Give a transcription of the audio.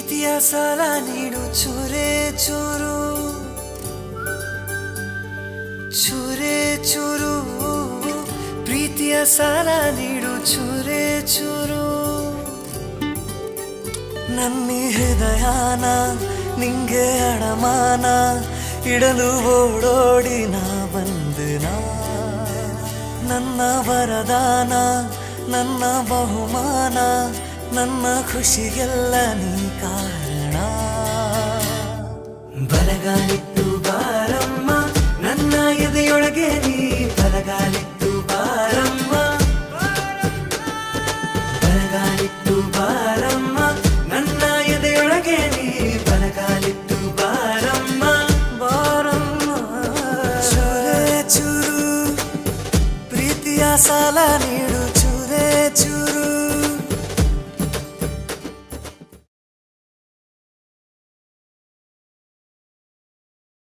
ಪ್ರೀತಿಯ ಸಾಲ ನೀಡು ಚೂರೇ ಚೂರು ಚೂರೇ ಚೂರು ಪ್ರೀತಿಯ ಸಾಲ ನೀಡು ಚೂರೇ ಚೂರು ನನ್ನಿ ಹೃದಯನ ನಿಂಗೆ ಅಡಮಾನ ಇಡಲು ಓಡೋಡಿ ನಾ ಬಂದೆನಾ ನನ್ನ ವರದಾನ ನನ್ನ ಬಹುಮಾನ ನನ್ನ ಖುಷಿಗೆಲ್ಲ ನೀ ಕಾರಣ ಬಲಗಾಲಿಟ್ಟು ಬಾರಮ್ಮ ನನ್ನ ಎದೆಯೊಳಗೆ ನೀ ಬಲಗಾಲಿಟ್ಟು ಬಾರಮ್ಮ ಬಲಗಾಲಿಟ್ಟು ಬಾರಮ್ಮ ನನ್ನ ಎದೆಯೊಳಗೆ ನೀ ಬಲಗಾಲಿಟ್ಟು ಬಾರಮ್ಮ ಬಾರಮ್ಮ ಚೂರೇ ಚೂರು ಪ್ರೀತಿಯ ಸಾಲ ನೀಡು ಚೂರೇ ಚೂರು